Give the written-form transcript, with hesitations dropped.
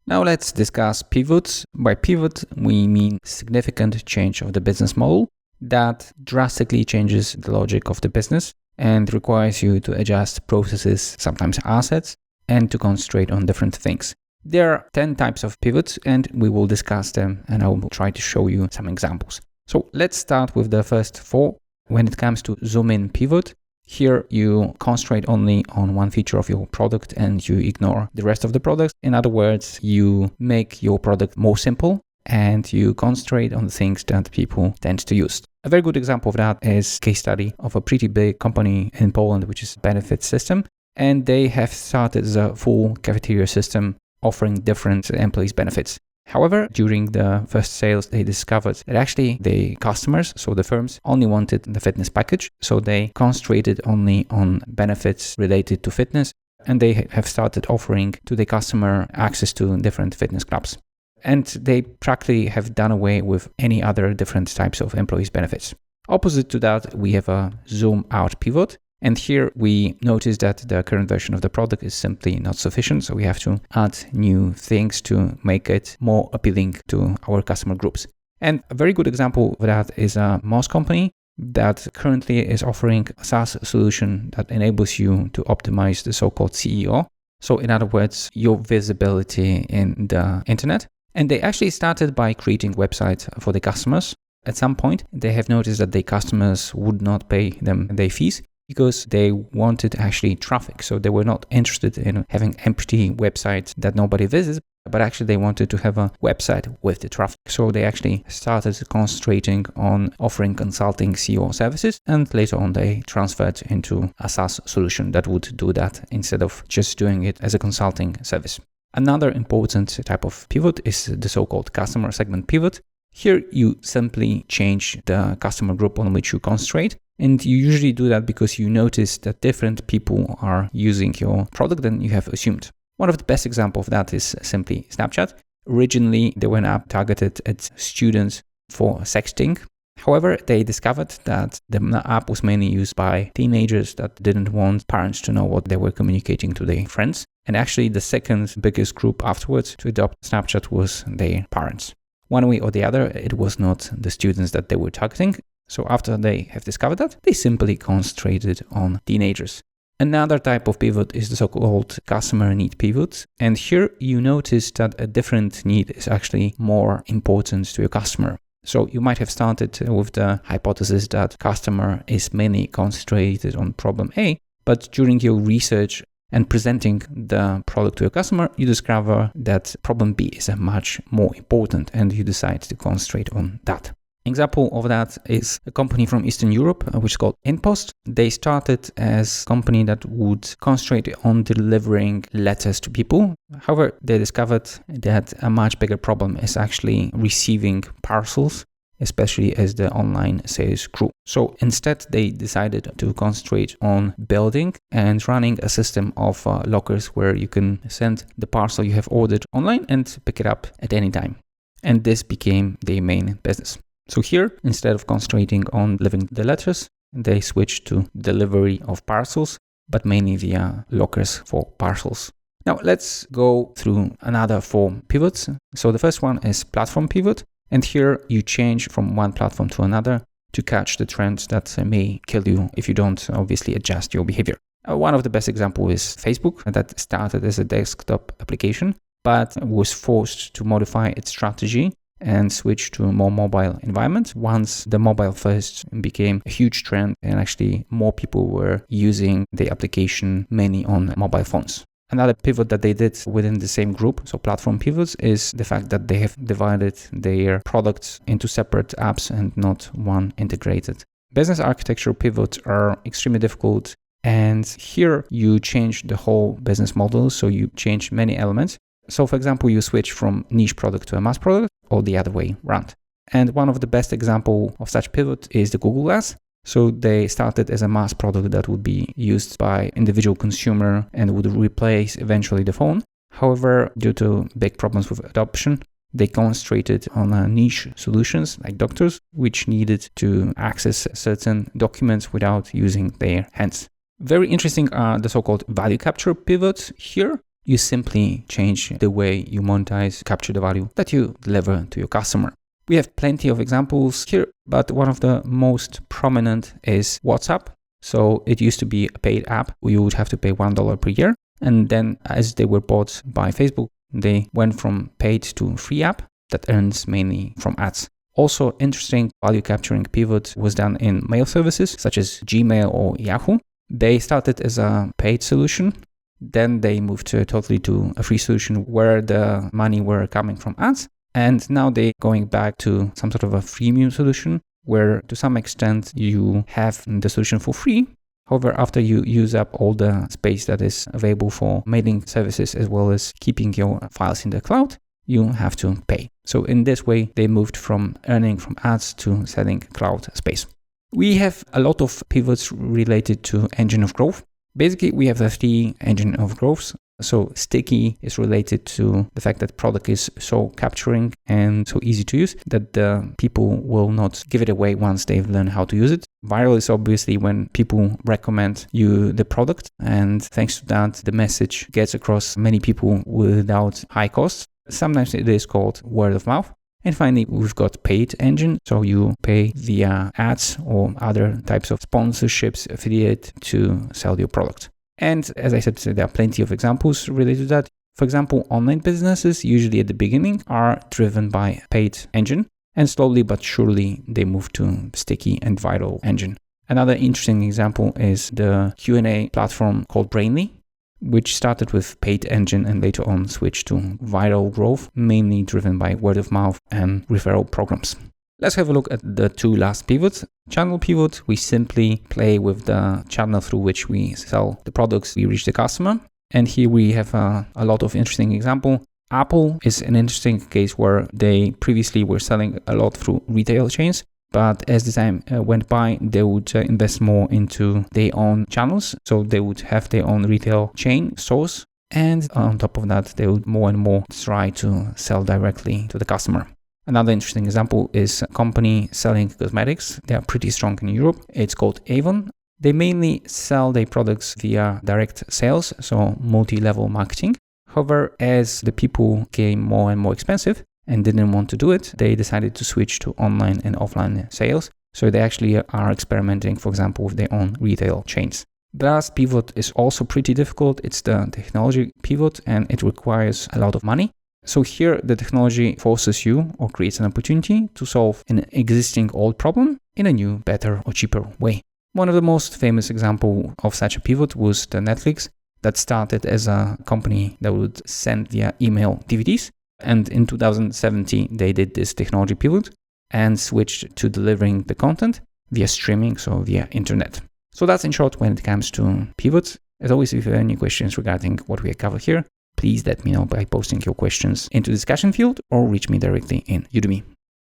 Now let's discuss pivots. By pivot, we mean significant change of the business model that drastically changes the logic of the business and requires you to adjust processes, sometimes assets, and to concentrate on different things. There are 10 types of pivots and we will discuss them and I will try to show you some examples. So let's start with the first 4. When it comes to zoom in pivot, here you concentrate only on one feature of your product and you ignore the rest of the product. In other words, you make your product more simple and you concentrate on the things that people tend to use. A very good example of that is case study of a pretty big company in Poland, which is benefit system. And they have started the full cafeteria system offering different employees benefits. However, during the first sales, they discovered that actually the customers, so the firms, only wanted the fitness package. So they concentrated only on benefits related to fitness, and they have started offering to the customer access to different fitness clubs. And they practically have done away with any other different types of employees benefits. Opposite to that, we have a zoom out pivot. And here we notice that the current version of the product is simply not sufficient. So we have to add new things to make it more appealing to our customer groups. And a very good example of that is a mouse company that currently is offering a SaaS solution that enables you to optimize the so-called CEO. So in other words, your visibility in the internet. And they actually started by creating websites for the customers. At some point, they have noticed that the customers would not pay them their fees, because they wanted actually traffic. So they were not interested in having empty websites that nobody visits, but actually they wanted to have a website with the traffic. So they actually started concentrating on offering consulting SEO services, and later on they transferred into a SaaS solution that would do that instead of just doing it as a consulting service. Another important type of pivot is the so-called customer segment pivot. Here you simply change the customer group on which you concentrate. And you usually do that because you notice that different people are using your product than you have assumed. One of the best examples of that is simply Snapchat. Originally, they were an app targeted at students for sexting. However, they discovered that the app was mainly used by teenagers that didn't want parents to know what they were communicating to their friends. And actually, the second biggest group afterwards to adopt Snapchat was their parents. One way or the other, it was not the students that they were targeting. So after they have discovered that, they simply concentrated on teenagers. Another type of pivot is the so-called customer need pivot. And here you notice that a different need is actually more important to your customer. So you might have started with the hypothesis that customer is mainly concentrated on problem A, but during your research and presenting the product to your customer, you discover that problem B is much more important and you decide to concentrate on that. Example of that is a company from Eastern Europe, which is called InPost. They started as a company that would concentrate on delivering letters to people. However, they discovered that a much bigger problem is actually receiving parcels, especially as the online sales grew. So instead, they decided to concentrate on building and running a system of lockers where you can send the parcel you have ordered online and pick it up at any time. And this became their main business. So here, instead of concentrating on delivering the letters, they switched to delivery of parcels, but mainly via lockers for parcels. Now let's go through another 4 pivots. So the first one is platform pivot. And here you change from one platform to another to catch the trends that may kill you if you don't obviously adjust your behavior. One of the best examples is Facebook, that started as a desktop application, but was forced to modify its strategy and switch to a more mobile environment once the mobile first became a huge trend and actually more people were using the application mainly on mobile phones. Another pivot that they did within the same group, so platform pivots, is the fact that they have divided their products into separate apps and not one integrated. Business architecture pivots are extremely difficult, and here you change the whole business model, so you change many elements. So for example, you switch from niche product to a mass product or the other way around. And one of the best examples of such pivot is the Google Glass. So they started as a mass product that would be used by individual consumer and would replace eventually the phone. However, due to big problems with adoption, they concentrated on niche solutions like doctors, which needed to access certain documents without using their hands. Very interesting are the so-called value capture pivots here. You simply change the way you monetize, capture the value that you deliver to your customer. We have plenty of examples here, but one of the most prominent is WhatsApp. So it used to be a paid app. You would have to pay $1 per year. And then as they were bought by Facebook, they went from paid to free app that earns mainly from ads. Also interesting value capturing pivot was done in mail services such as Gmail or Yahoo. They started as a paid solution. Then they moved totally to a free solution where the money were coming from ads. And now they're going back to some sort of a freemium solution where to some extent you have the solution for free. However, after you use up all the space that is available for mailing services as well as keeping your files in the cloud, you have to pay. So in this way, they moved from earning from ads to selling cloud space. We have a lot of pivots related to engine of growth. Basically, we have the 3 engine of growth. So sticky is related to the fact that product is so capturing and so easy to use that the people will not give it away once they've learned how to use it. Viral is obviously when people recommend you the product, and thanks to that, the message gets across many people without high costs. Sometimes it is called word of mouth. And finally, we've got paid engine. So you pay via ads or other types of sponsorships, affiliate to sell your product. And as I said, there are plenty of examples related to that. For example, online businesses usually at the beginning are driven by paid engine, and slowly but surely they move to sticky and viral engine. Another interesting example is the Q&A platform called Brainly, which started with paid engine and later on switched to viral growth, mainly driven by word of mouth and referral programs. Let's have a look at the 2 last pivots. Channel pivot, we simply play with the channel through which we sell the products we reach the customer. And here we have a lot of interesting example. Apple is an interesting case where they previously were selling a lot through retail chains, but as the time went by, they would invest more into their own channels. So they would have their own retail chain stores. And on top of that, they would more and more try to sell directly to the customer. Another interesting example is a company selling cosmetics. They are pretty strong in Europe. It's called Avon. They mainly sell their products via direct sales, so multi-level marketing. However, as the people became more and more expensive and didn't want to do it, they decided to switch to online and offline sales. So they actually are experimenting, for example, with their own retail chains. The last pivot is also pretty difficult. It's the technology pivot, and it requires a lot of money. So here the technology forces you or creates an opportunity to solve an existing old problem in a new, better or cheaper way. One of the most famous examples of such a pivot was the Netflix that started as a company that would send via email DVDs. And in 2017, they did this technology pivot and switched to delivering the content via streaming, so via internet. So that's in short when it comes to pivots. As always, if you have any questions regarding what we have covered here, please let me know by posting your questions into the discussion field or reach me directly in Udemy.